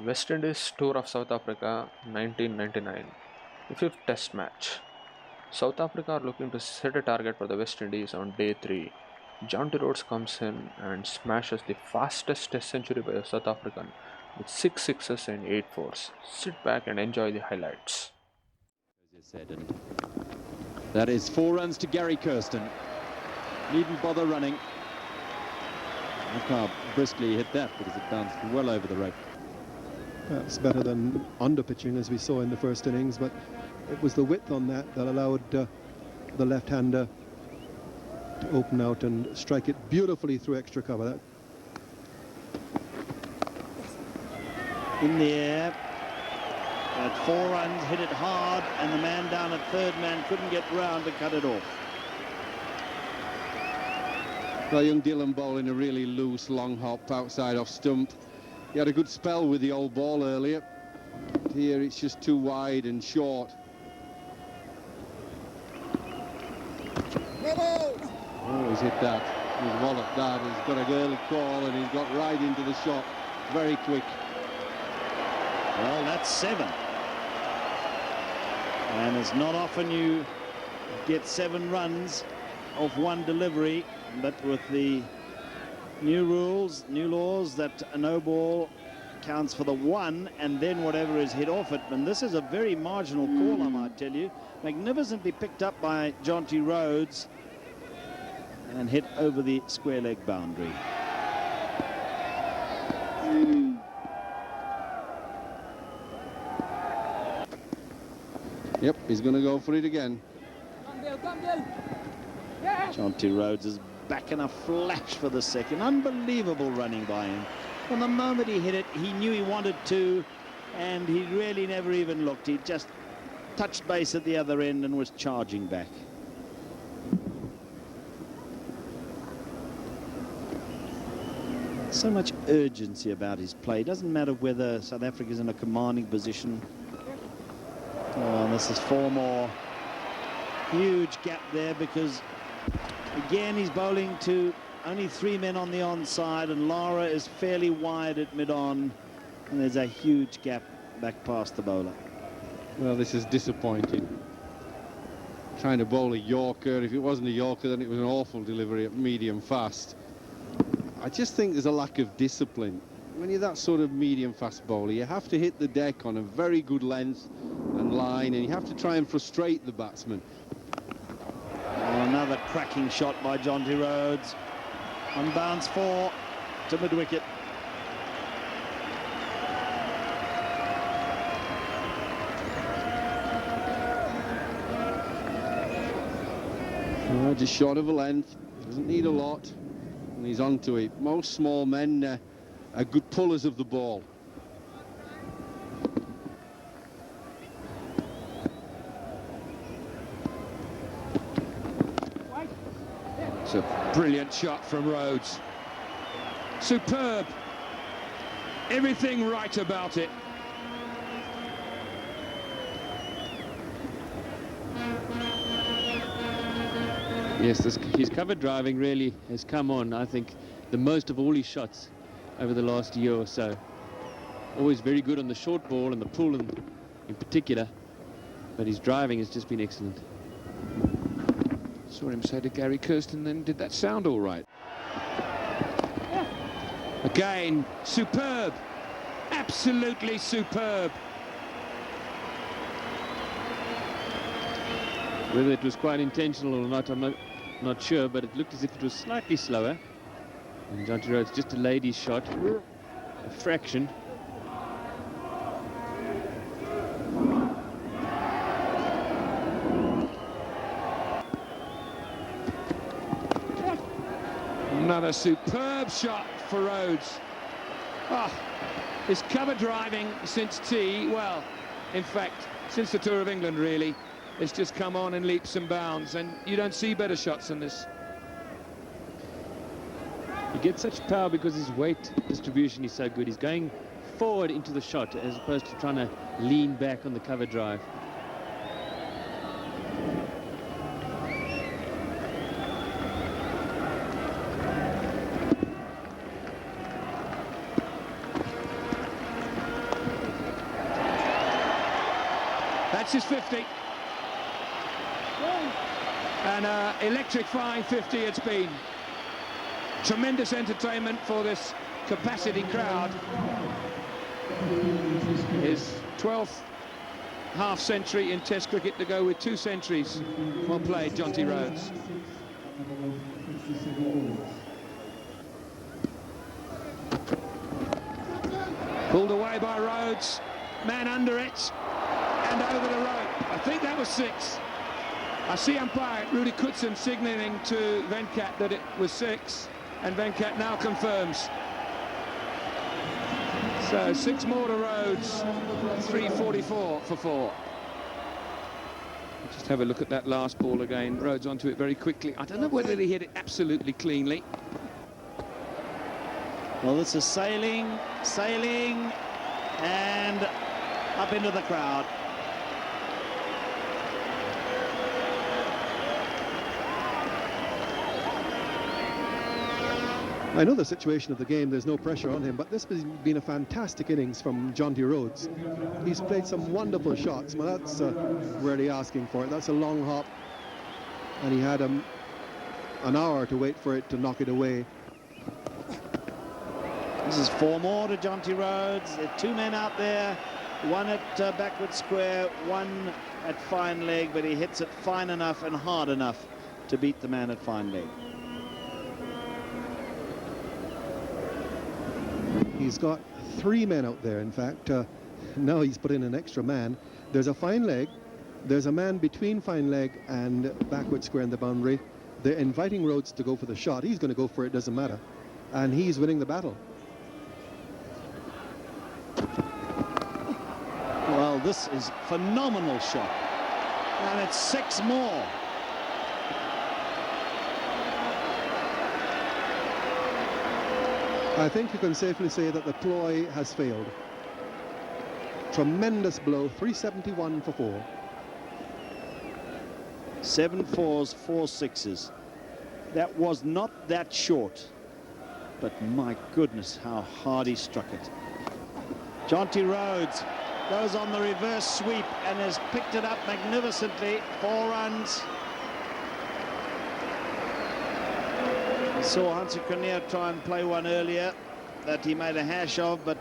West Indies Tour of South Africa 1999, the fifth test match. South Africa are looking to set a target for the West Indies on day 3. Jonty Rhodes comes in and smashes the fastest test century by a South African with 6 sixes and 8 fours. Sit back and enjoy the highlights. As you said, and that is 4 runs to Gary Kirsten. Needn't bother running. Look how briskly he hit that because it bounced well over the rope. That's better than under-pitching as we saw in the first innings, but it was the width on that allowed the left-hander to open out and strike it beautifully through extra cover. In the air, at 4 runs, hit it hard, and the man down at third man couldn't get round to cut it off. Well, young Dylan bowling a really loose long hop outside off stump. He had a good spell with the old ball earlier. Here it's just too wide and short. Oh, he's hit that. He's walloped that. He's got an early call and he's got right into the shot. Very quick. Well, that's 7. And it's not often you get 7 runs off one delivery, but with the new rules, new laws that a no ball counts for the 1 and then whatever is hit off it. And this is a very marginal call, I might tell you. Magnificently picked up by Jonty Rhodes and hit over the square leg boundary. Yep, he's going to go for it again. Jonty Rhodes is back in a flash for the second. Unbelievable running by him. From the moment he hit it, he knew he wanted to, and he really never even looked. He just touched base at the other end and was charging back. So much urgency about his play. Doesn't matter whether South Africa is in a commanding position. Oh, and this is 4 more. Huge gap there because again he's bowling to only 3 men on the onside, and Lara is fairly wide at mid-on, and there's a huge gap back past the bowler. Well, this is disappointing. Trying to bowl a Yorker. If it wasn't a Yorker, then it was an awful delivery at medium fast. I just think there's a lack of discipline. When you're that sort of medium fast bowler, you have to hit the deck on a very good length and line, and you have to try and frustrate the batsman. Oh, another cracking shot by Jonty Rhodes. On bounce 4 to mid-wicket. Just short of a length, doesn't need a lot, and he's onto it. Most small men are good pullers of the ball. It's a brilliant shot from Rhodes. Superb. Everything right about it. Yes, his cover driving really has come on. I think the most of all his shots over the last year or so. Always very good on the short ball and the pull in particular, but his driving has just been excellent. Saw him say to Gary Kirsten, then did that sound all right? Again, superb, absolutely superb. Whether it was quite intentional or not, I'm not sure, but it looked as if it was slightly slower. And Jonty Rhodes just delayed his shot a fraction. Another superb shot for Rhodes. Oh, his cover driving since tea, well, in fact, since the Tour of England, really, it's just come on in leaps and bounds, and you don't see better shots than this. He gets such power because his weight distribution is so good. He's going forward into the shot as opposed to trying to lean back on the cover drive. That's his 50. And electrifying 50 it's been. Tremendous entertainment for this capacity crowd. His 12th half-century in Test cricket to go with 2 centuries. Well played, Jonty Rhodes. Pulled away by Rhodes, man under it, and over the rope. I think that was 6. I see umpire Rudy Kutsen signalling to Venkat that it was 6, and Venkat now confirms. So 6 more to Rhodes, 344 for 4. Just have a look at that last ball again. Rhodes onto it very quickly. I don't know whether he hit it absolutely cleanly. Well, this is sailing, and up into the crowd. I know the situation of the game, there's no pressure on him, but this has been a fantastic innings from Jonty Rhodes. He's played some wonderful shots. Well, that's really asking for it. That's a long hop, and he had an hour to wait for it to knock it away. This is 4 more to Jonty Rhodes. There are 2 men out there, one at backward square, one at fine leg, but he hits it fine enough and hard enough to beat the man at fine leg. He's got 3 men out there, in fact. Now he's put in an extra man. There's a fine leg. There's a man between fine leg and backward square in the boundary. They're inviting Rhodes to go for the shot. He's going to go for it, doesn't matter. And he's winning the battle. Well, this is a phenomenal shot. And it's 6 more. I think you can safely say that the ploy has failed. Tremendous blow, 371 for 4. 7 fours, 4 sixes. That was not that short, but my goodness, how hard he struck it. Jonty Rhodes goes on the reverse sweep and has picked it up magnificently. 4 runs. We saw Hansi Cronje try and play one earlier that he made a hash of, but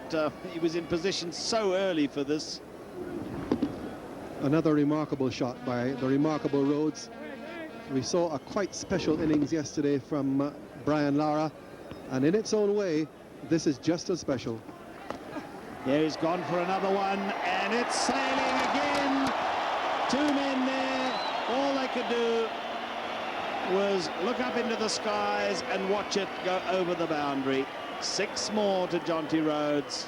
he was in position so early for this. Another remarkable shot by the remarkable Rhodes. We saw a quite special innings yesterday from Brian Lara, and in its own way, this is just as special. Yeah, he's gone for another one, and it's sailing again. 2 men there. All they could do was look up into the skies and watch it go over the boundary. 6 more to Jonty Rhodes.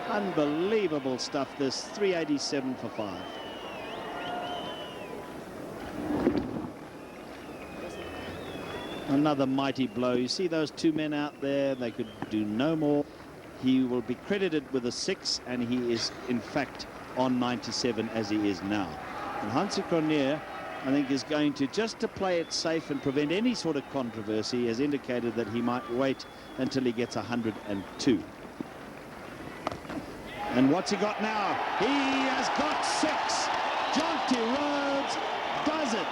Unbelievable stuff, this. 387 for 5. Another mighty blow. You see those 2 men out there, they could do no more. He will be credited with a 6, and he is in fact on 97 as he is now. And Hansi Cronje, I think, is going to, just to play it safe and prevent any sort of controversy, has indicated that he might wait until he gets 102. And what's he got now? He has got 6. Jonty Rhodes does it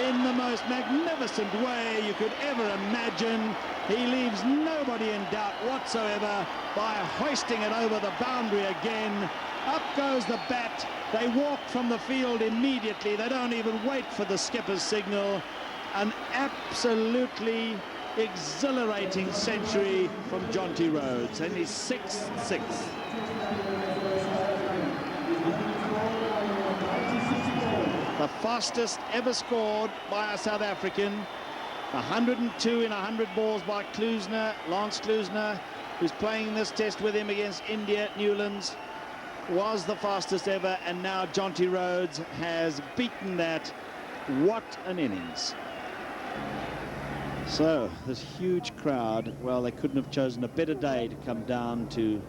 in the most magnificent way you could ever imagine. He leaves nobody in doubt whatsoever by hoisting it over the boundary again. Up goes the bat. They walk from the field immediately. They don't even wait for the skipper's signal. An absolutely exhilarating century from Jonty Rhodes, and his 6th 6. The fastest ever scored by a South African. 102 in 100 balls by Klusener, Lance Klusener, who's playing this test with him against India at Newlands, was the fastest ever, and now Jonty Rhodes has beaten that. What an innings. So this huge crowd, well, they couldn't have chosen a better day to come down to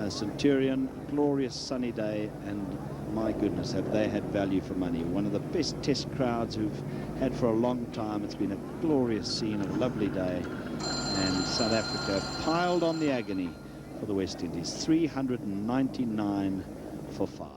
Centurion. Glorious sunny day, and my goodness, have they had value for money. One of the best test crowds we've had for a long time. It's been a glorious scene, a lovely day, and South Africa piled on the agony for the West Indies. 399 for 5.